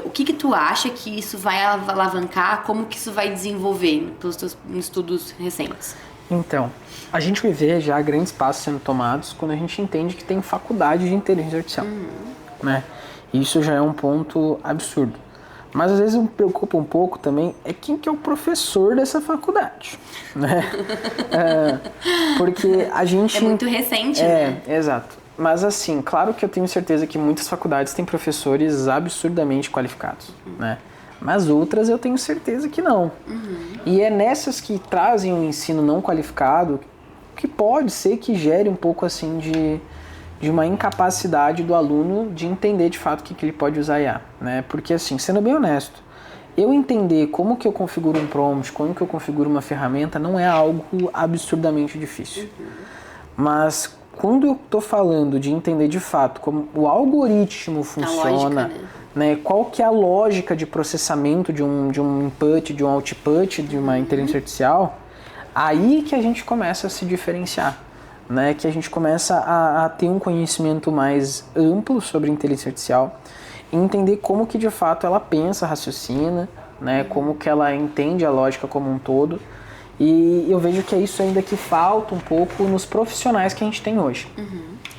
O que tu acha que isso vai alavancar? Como que isso vai desenvolver pelos teus estudos recentes? Então, a gente vai ver já grandes passos sendo tomados quando a gente entende que tem faculdade de inteligência artificial, né? Isso já é um ponto absurdo. Mas às vezes me preocupa um pouco também quem que é o professor dessa faculdade, né? Porque a gente... É muito recente, né? Exato. Mas assim, claro que eu tenho certeza que muitas faculdades têm professores absurdamente qualificados, né? Mas outras eu tenho certeza que não. E é nessas que trazem um ensino não qualificado que pode ser que gere um pouco assim de uma incapacidade do aluno de entender de fato o que ele pode usar IA, né? Porque assim, sendo bem honesto, eu entender como que eu configuro um prompt, como que eu configuro uma ferramenta não é algo absurdamente difícil. Mas quando eu estou falando de entender de fato como o algoritmo funciona, lógica, né? Qual que é a lógica de processamento de um input, de um output, de uma inteligência artificial, aí que a gente começa a se diferenciar, né? Que a gente começa a ter um conhecimento mais amplo sobre inteligência artificial e entender como que de fato ela pensa, raciocina, né? Como que ela entende a lógica como um todo. E eu vejo que é isso ainda que falta um pouco nos profissionais que a gente tem hoje.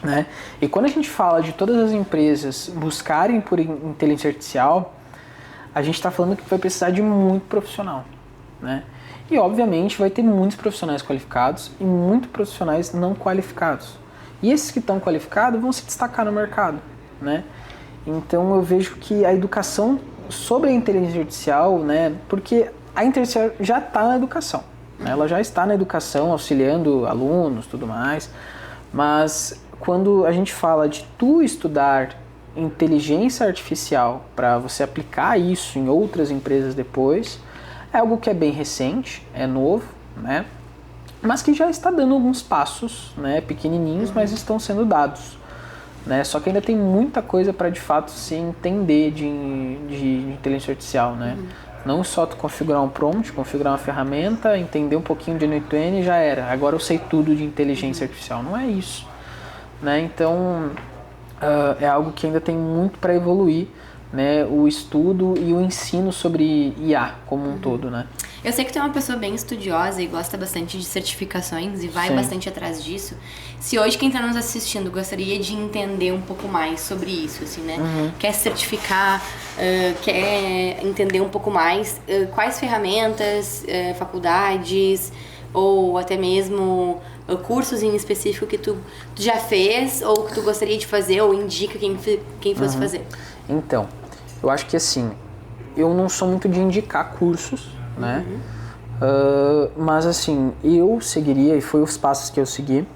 Né? E quando a gente fala de todas as empresas buscarem por inteligência artificial, a gente está falando que vai precisar de muito profissional, né? E obviamente vai ter muitos profissionais qualificados e muitos profissionais não qualificados. E esses que estão qualificados vão se destacar no mercado, né? Então eu vejo que a educação sobre a inteligência artificial, né? Porque a inteligência artificial já está na educação, né? Ela já está na educação, auxiliando alunos, tudo mais, mas quando a gente fala de tu estudar inteligência artificial para você aplicar isso em outras empresas depois, é algo que é bem recente, é novo, né? Mas que já está dando alguns passos, né? Pequenininhos, mas estão sendo dados, né? Só que ainda tem muita coisa para de fato se entender de inteligência artificial, né? Não só tu configurar um prompt, configurar uma ferramenta, entender um pouquinho de N8N e já era. Agora eu sei tudo de inteligência artificial. Não é isso, né? Então é algo que ainda tem muito para evoluir, né? O estudo e o ensino sobre IA como um todo, né? Eu sei que tu é uma pessoa bem estudiosa e gosta bastante de certificações e vai Sim. bastante atrás disso. Se hoje quem está nos assistindo gostaria de entender um pouco mais sobre isso, assim, né? Quer se certificar, quer entender um pouco mais, quais ferramentas, faculdades ou até mesmo cursos em específico que tu já fez ou que tu gostaria de fazer ou indica quem fosse fazer? Então, eu acho que assim, eu não sou muito de indicar cursos, né? Mas assim, eu seguiria, e foi os passos que eu segui.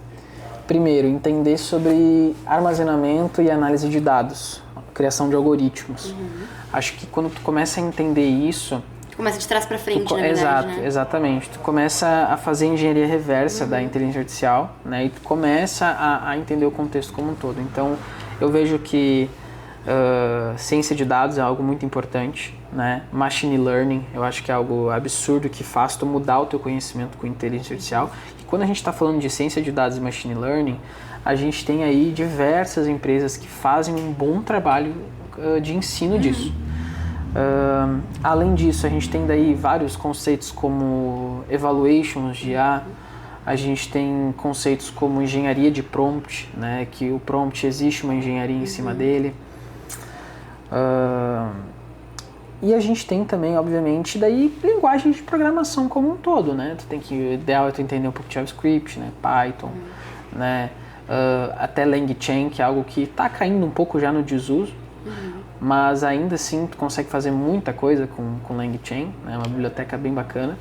Primeiro, entender sobre armazenamento e análise de dados, criação de algoritmos. Acho que quando tu começa a entender isso... Começa de trás pra frente, na verdade, Exato, né? Exatamente. Tu começa a fazer engenharia reversa da inteligência artificial, né? E tu começa a entender o contexto como um todo. Então, eu vejo que ciência de dados é algo muito importante, né? Machine learning, eu acho que é algo absurdo que faz tu mudar o teu conhecimento com inteligência artificial. E quando a gente está falando de ciência de dados e machine learning, a gente tem aí diversas empresas que fazem um bom trabalho de ensino disso. Além disso, a gente tem daí vários conceitos como evaluations de IA, A gente tem conceitos como engenharia de prompt, né? Que o prompt existe uma engenharia em cima dele. E a gente tem também, obviamente, daí linguagem de programação como um todo, né? Tu tem que, o ideal é tu entender um pouco de JavaScript, né? Python, né? Até LangChain, que é algo que está caindo um pouco já no desuso, mas ainda assim tu consegue fazer muita coisa com LangChain, né? Uma biblioteca bem bacana.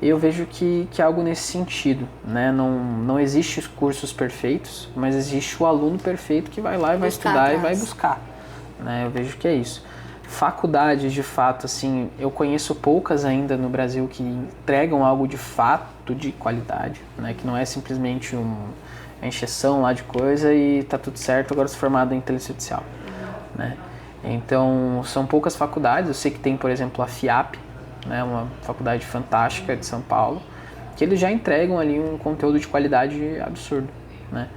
E eu vejo que é algo nesse sentido, né? Não existe os cursos perfeitos, mas existe o aluno perfeito que vai lá e vai estudar e vai buscar, né? Eu vejo que é isso. Faculdades, de fato, assim, eu conheço poucas ainda no Brasil que entregam algo de fato de qualidade, né? Que não é simplesmente uma encheção lá de coisa e tá tudo certo, agora sou formado em inteligência artificial, né? Então, são poucas faculdades. Eu sei que tem, por exemplo, a FIAP, né? Uma faculdade fantástica de São Paulo, que eles já entregam ali um conteúdo de qualidade absurdo, né?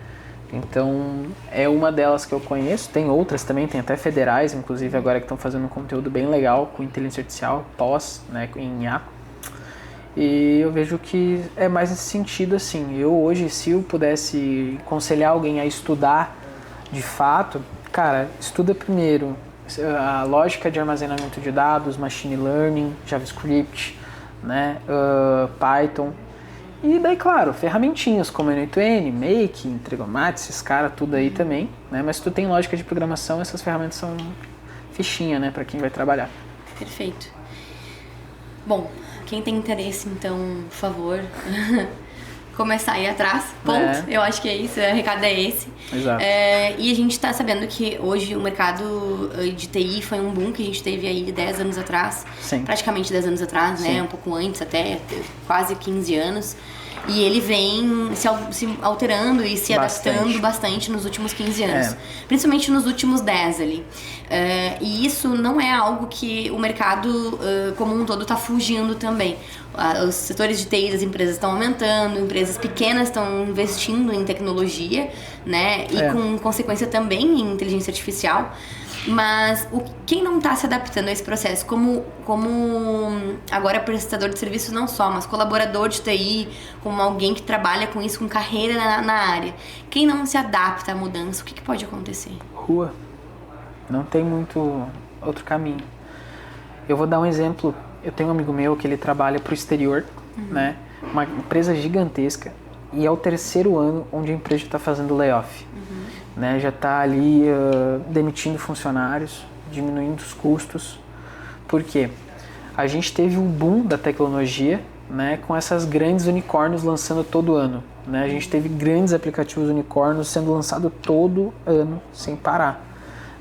Então, é uma delas que eu conheço. Tem outras também, tem até federais, inclusive agora que estão fazendo um conteúdo bem legal com inteligência artificial, pós, né, em IA. E eu vejo que é mais nesse sentido, assim. Eu hoje, se eu pudesse aconselhar alguém a estudar de fato, cara, estuda primeiro a lógica de armazenamento de dados, machine learning, JavaScript, né, Python. E daí, claro, ferramentinhas como N8N, Make, Trigomat, esses caras, tudo aí também, né? Mas se tu tem lógica de programação, essas ferramentas são fichinha, né, para quem vai trabalhar. Perfeito. Bom, quem tem interesse, então, por favor, começar a ir atrás, ponto. Eu acho que é isso, o recado é esse. Exato. E a gente tá sabendo que hoje o mercado de TI foi um boom que a gente teve aí 10 anos atrás. Sim. Praticamente 10 anos atrás, né? Um pouco antes até, quase 15 anos. E ele vem se alterando e se adaptando bastante nos últimos 15 anos. Principalmente nos últimos 10 ali. E isso não é algo que o mercado como um todo está fugindo também. Os setores de TI das empresas estão aumentando, empresas pequenas estão investindo em tecnologia, né? E com consequência também em inteligência artificial. Mas quem não está se adaptando a esse processo, como agora prestador de serviços não só, mas colaborador de TI, como alguém que trabalha com isso, com carreira na área, quem não se adapta à mudança, o que pode acontecer? Rua. Não tem muito outro caminho. Eu vou dar um exemplo. Eu tenho um amigo meu que ele trabalha para o exterior, né? Uma empresa gigantesca. E é o 3º ano onde a empresa está fazendo layoff. Né? Já está ali demitindo funcionários, diminuindo os custos. Por quê? A gente teve um boom da tecnologia, né? Com essas grandes unicórnios lançando todo ano. Né? A gente teve grandes aplicativos unicórnios sendo lançados todo ano, sem parar.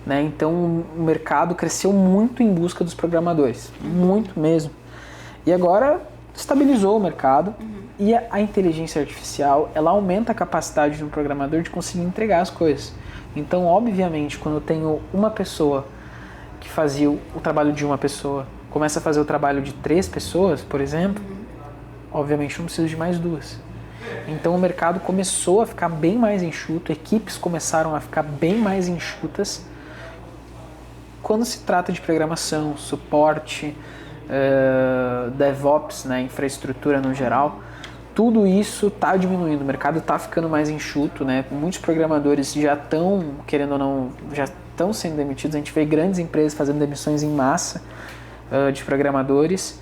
Né? Então o mercado cresceu muito em busca dos programadores, muito mesmo. E agora estabilizou o mercado e a inteligência artificial, ela aumenta a capacidade de um programador de conseguir entregar as coisas. Então, obviamente, quando eu tenho uma pessoa que fazia o trabalho de uma pessoa, começa a fazer o trabalho de 3 pessoas, por exemplo, obviamente não preciso de mais 2. Então o mercado começou a ficar bem mais enxuto, equipes começaram a ficar bem mais enxutas quando se trata de programação, suporte, DevOps, né, infraestrutura no geral. Tudo isso está diminuindo, o mercado está ficando mais enxuto, né? Muitos programadores já estão, querendo ou não, já estão sendo demitidos. A gente vê grandes empresas fazendo demissões em massa de programadores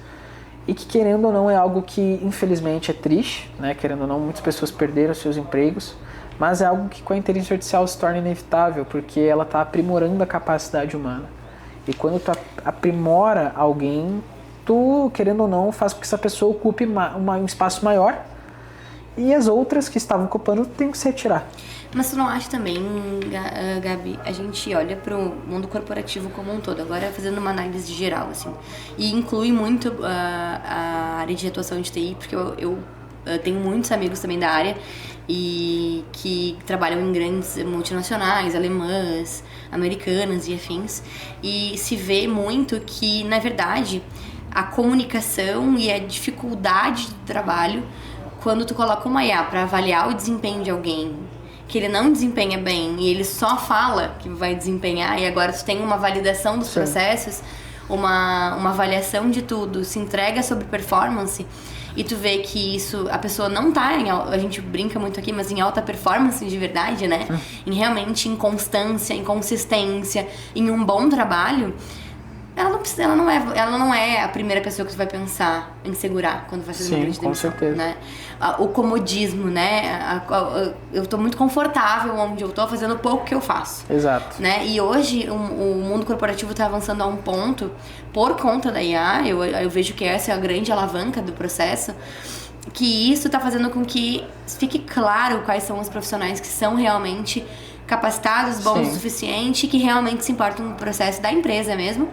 e que, querendo ou não, é algo que infelizmente é triste, né? Querendo ou não, muitas pessoas perderam seus empregos, mas é algo que com a inteligência artificial se torna inevitável, porque ela está aprimorando a capacidade humana. E quando tu aprimora alguém, tu, querendo ou não, faz com que essa pessoa ocupe um espaço maior e as outras que estavam ocupando tem que se retirar. Mas tu não acha também, Gabi, a gente olha para o mundo corporativo como um todo, agora fazendo uma análise geral, assim, e inclui muito a área de atuação de TI, porque eu tenho muitos amigos também da área e que trabalham em grandes multinacionais, alemãs, americanas e afins, e se vê muito que, na verdade, a comunicação e a dificuldade do trabalho, quando tu coloca uma IA para avaliar o desempenho de alguém que ele não desempenha bem e ele só fala que vai desempenhar e agora tu tem uma validação dos processos, uma avaliação de tudo, se entrega sobre performance e tu vê que isso, a pessoa não tá a gente brinca muito aqui, mas em alta performance de verdade, né? Em realmente em constância, em consistência, em um bom trabalho, ela não é a primeira pessoa que tu vai pensar em segurar quando vai fazer uma grande demissão, com certeza. né? O comodismo, né? Eu tô muito confortável onde eu tô fazendo o pouco que eu faço. Exato. Né? E hoje o mundo corporativo tá avançando a um ponto, por conta da IA, eu vejo que essa é a grande alavanca do processo, que isso tá fazendo com que fique claro quais são os profissionais que são realmente capacitados, bons o suficiente, que realmente se importam com o processo da empresa mesmo,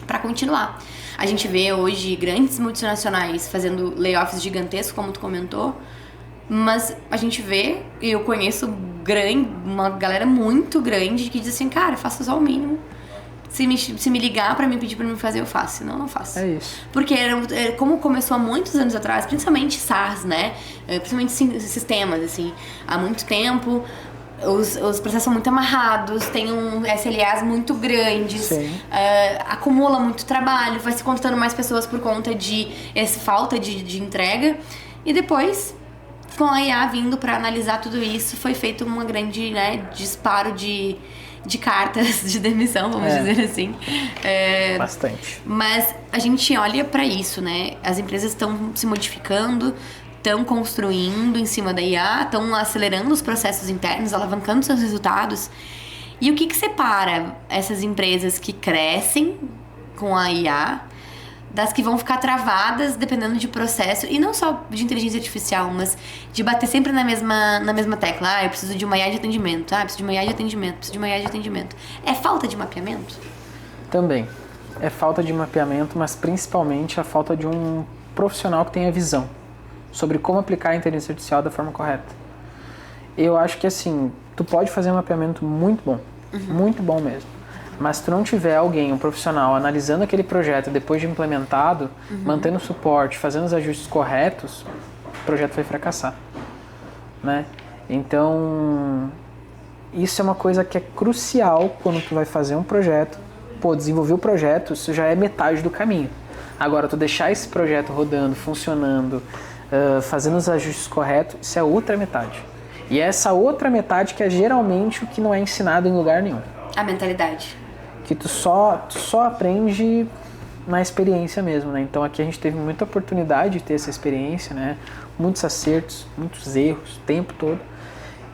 para continuar. A gente vê hoje grandes multinacionais fazendo layoffs gigantescos, como tu comentou, mas a gente vê, e eu conheço uma galera muito grande que diz assim, cara, faço só o mínimo. Se me ligar pra me pedir pra me fazer, eu faço. Senão, eu não faço. É isso. Porque como começou há muitos anos atrás, principalmente SaaS, né? Principalmente sistemas, assim. Há muito tempo, os processos são muito amarrados, tem SLAs muito grandes, acumula muito trabalho, vai se contratando mais pessoas por conta de essa falta de entrega. E depois, com a IA vindo para analisar tudo isso, foi feito uma grande, né, disparo de cartas de demissão, vamos dizer assim. Bastante. Mas a gente olha para isso, né? As empresas estão se modificando, estão construindo em cima da IA, estão acelerando os processos internos, alavancando seus resultados. E o que separa essas empresas que crescem com a IA das que vão ficar travadas dependendo de processo, e não só de inteligência artificial, mas de bater sempre na mesma tecla. Eu preciso de uma IA de atendimento. Preciso de uma IA de atendimento, preciso de uma IA de atendimento. É falta de mapeamento? Também. É falta de mapeamento, mas principalmente a falta de um profissional que tenha visão sobre como aplicar a inteligência artificial da forma correta. Eu acho que assim, tu pode fazer um mapeamento muito bom mesmo. Mas se tu não tiver alguém, um profissional, analisando aquele projeto depois de implementado, mantendo o suporte, fazendo os ajustes corretos, o projeto vai fracassar, né? Então, isso é uma coisa que é crucial quando tu vai fazer um projeto. Desenvolver o projeto, isso já é metade do caminho. Agora, tu deixar esse projeto rodando, funcionando, fazendo os ajustes corretos, isso é outra metade. E é essa outra metade que é geralmente o que não é ensinado em lugar nenhum. A mentalidade. Que tu só aprende na experiência mesmo, né? Então aqui a gente teve muita oportunidade de ter essa experiência, né? Muitos acertos, muitos erros, o tempo todo.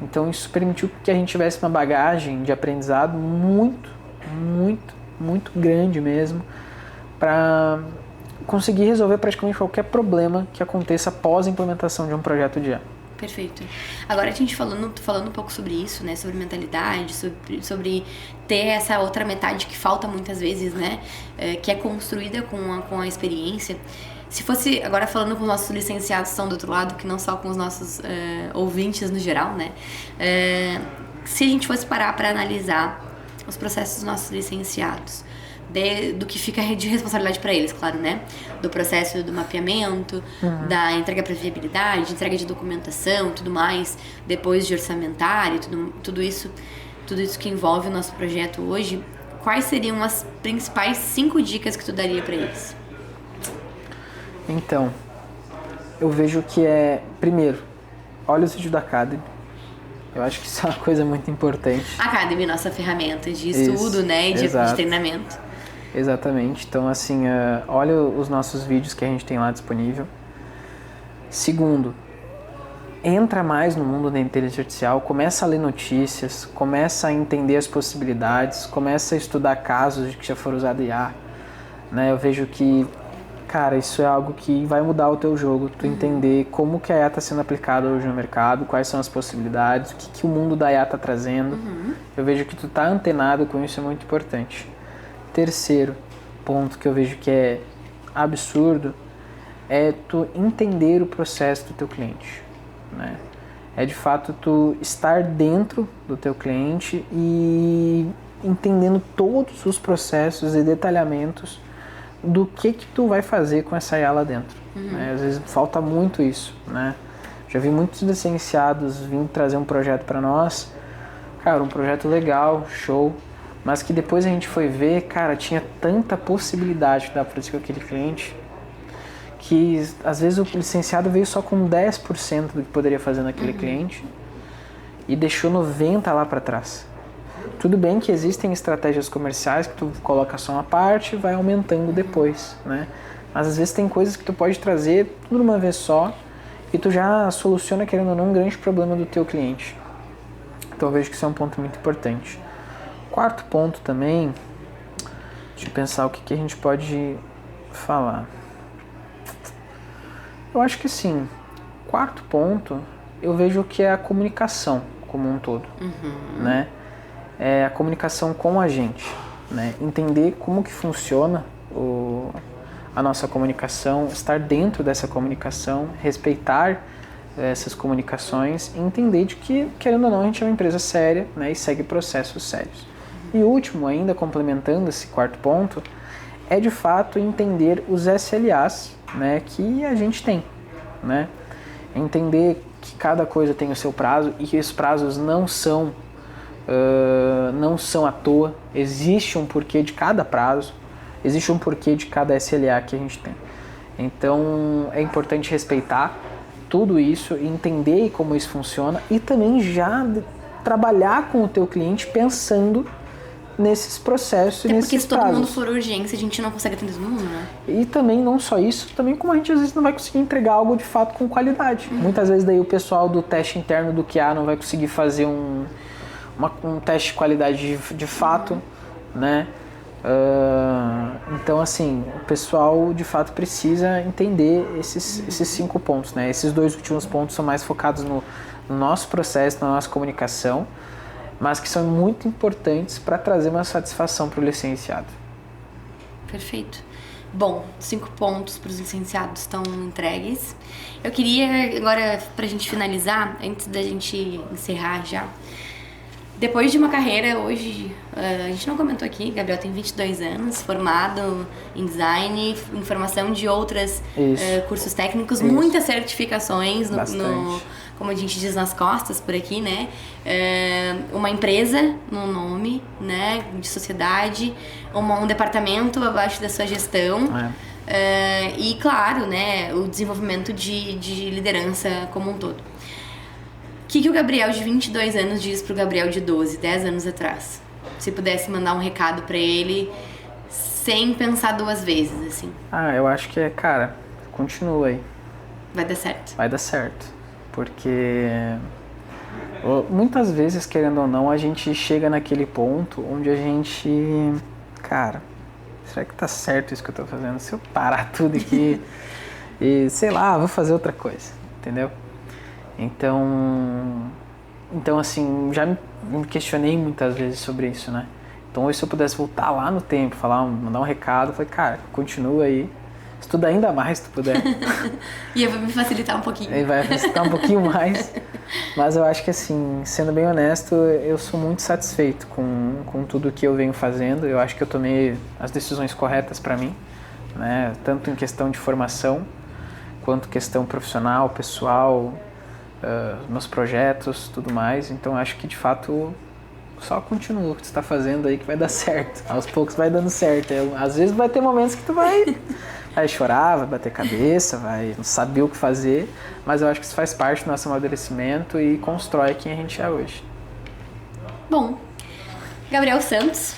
Então isso permitiu que a gente tivesse uma bagagem de aprendizado muito grande mesmo, para conseguir resolver praticamente qualquer problema que aconteça após a implementação de um projeto de IA. Perfeito. Agora a gente falando um pouco sobre isso, né? Sobre mentalidade, sobre ter essa outra metade que falta muitas vezes, né? Que é construída com a experiência. Se fosse, agora falando com os nossos licenciados que estão do outro lado, que não só com os nossos ouvintes no geral, né? Se a gente fosse parar para analisar os processos dos nossos licenciados, do que fica de responsabilidade para eles, claro, né? Do processo do mapeamento, da entrega para viabilidade, entrega de documentação, tudo mais, depois de orçamentário, tudo isso que envolve o nosso projeto hoje. Quais seriam as principais 5 dicas que tu daria para eles? Então, eu vejo que primeiro, olha o vídeo da Academy. Eu acho que isso é uma coisa muito importante. Academy, nossa ferramenta de estudo, né? E de treinamento. Exatamente. Então, assim, olha os nossos vídeos que a gente tem lá disponível. Segundo, entra mais no mundo da inteligência artificial, começa a ler notícias, começa a entender as possibilidades, começa a estudar casos de que já foram usados IA. Né? Eu vejo que, cara, isso é algo que vai mudar o teu jogo, tu entender como que a IA está sendo aplicada hoje no mercado, quais são as possibilidades, o que o mundo da IA está trazendo. Eu vejo que tu tá antenado com isso, é muito importante. Terceiro ponto que eu vejo que é absurdo é tu entender o processo do teu cliente, né? É de fato tu estar dentro do teu cliente e entendendo todos os processos e detalhamentos do que tu vai fazer com essa IA lá dentro. Né? Às vezes falta muito isso, né? Já vi muitos licenciados vindo trazer um projeto para nós, cara, um projeto legal, show, mas que depois a gente foi ver, cara, tinha tanta possibilidade que dava para fazer com aquele cliente, que às vezes o licenciado veio só com 10% do que poderia fazer naquele cliente e deixou 90% lá para trás. Tudo bem que existem estratégias comerciais que tu coloca só uma parte e vai aumentando depois, né? Mas às vezes tem coisas que tu pode trazer tudo de uma vez só e tu já soluciona, querendo ou não, um grande problema do teu cliente. Então eu vejo que isso é um ponto muito importante. Quarto ponto também, deixa eu pensar o que a gente pode falar. Eu acho que sim, quarto ponto, eu vejo que é a comunicação como um todo, né? É a comunicação com a gente, né? Entender como que funciona a nossa comunicação, estar dentro dessa comunicação, respeitar essas comunicações e entender de que, querendo ou não, a gente é uma empresa séria, né? E segue processos sérios. E o último, ainda complementando esse quarto ponto, é de fato entender os SLAs, né, que a gente tem, né? Entender que cada coisa tem o seu prazo e que esses prazos não são à toa. Existe um porquê de cada prazo, existe um porquê de cada SLA que a gente tem. Então é importante respeitar tudo isso, entender como isso funciona e também já trabalhar com o teu cliente pensando nesses processos e nesses prazos. Porque se todo mundo for urgência, a gente não consegue atender todo mundo, né? E também não só isso, também como a gente às vezes não vai conseguir entregar algo de fato com qualidade. Muitas vezes daí o pessoal do teste interno do QA não vai conseguir fazer um teste de qualidade de fato, né? Então assim, o pessoal de fato precisa entender esses 5 pontos, né? Esses 2 últimos pontos são mais focados no nosso processo, na nossa comunicação, mas que são muito importantes para trazer uma satisfação para o licenciado. Perfeito. Bom, 5 pontos para os licenciados estão entregues. Eu queria agora, para a gente finalizar, antes da gente encerrar já, depois de uma carreira, hoje, a gente não comentou aqui, Gabriel tem 22 anos, formado em design, em formação de outros cursos técnicos, muitas certificações, como a gente diz, nas costas por aqui, né? Uma empresa no nome, né? De sociedade, um departamento abaixo da sua gestão. E, claro, né? O desenvolvimento de liderança como um todo. O que o Gabriel de 22 anos diz pro Gabriel de 12, 10 anos atrás? Se pudesse mandar um recado pra ele sem pensar 2 vezes, assim. Eu acho que cara, continua aí. Vai dar certo. Vai dar certo. Porque muitas vezes, querendo ou não, a gente chega naquele ponto onde a gente... Cara, será que tá certo isso que eu tô fazendo? Se eu parar tudo aqui e, sei lá, vou fazer outra coisa, entendeu? Então assim, já me questionei muitas vezes sobre isso, né? Então hoje se eu pudesse voltar lá no tempo, mandar um recado, eu falei, cara, continua aí, estuda ainda mais se tu puder. E vai me facilitar um pouquinho. Vai facilitar um pouquinho mais, mas eu acho que assim, sendo bem honesto, eu sou muito satisfeito com tudo que eu venho fazendo. Eu acho que eu tomei as decisões corretas para mim, né? Tanto em questão de formação, quanto questão profissional, pessoal, meus projetos, tudo mais. Então acho que de fato só continua o que tu está fazendo aí que vai dar certo. Aos poucos vai dando certo. Às vezes vai ter momentos que tu vai chorar, vai bater cabeça, vai não saber o que fazer, mas eu acho que isso faz parte do nosso amadurecimento e constrói quem a gente é hoje. Bom, Gabriel Santos.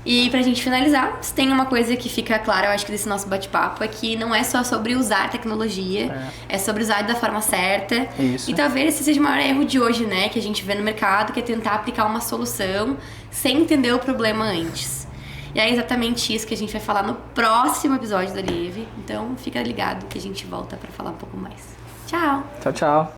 E pra gente finalizar, se tem uma coisa que fica clara, eu acho que desse nosso bate-papo, é que não é só sobre usar tecnologia, é sobre usar da forma certa. Isso. E talvez esse seja o maior erro de hoje, né, que a gente vê no mercado, que é tentar aplicar uma solução sem entender o problema antes. E é exatamente isso que a gente vai falar no próximo episódio da Live. Então fica ligado que a gente volta pra falar um pouco mais. Tchau! Tchau, tchau!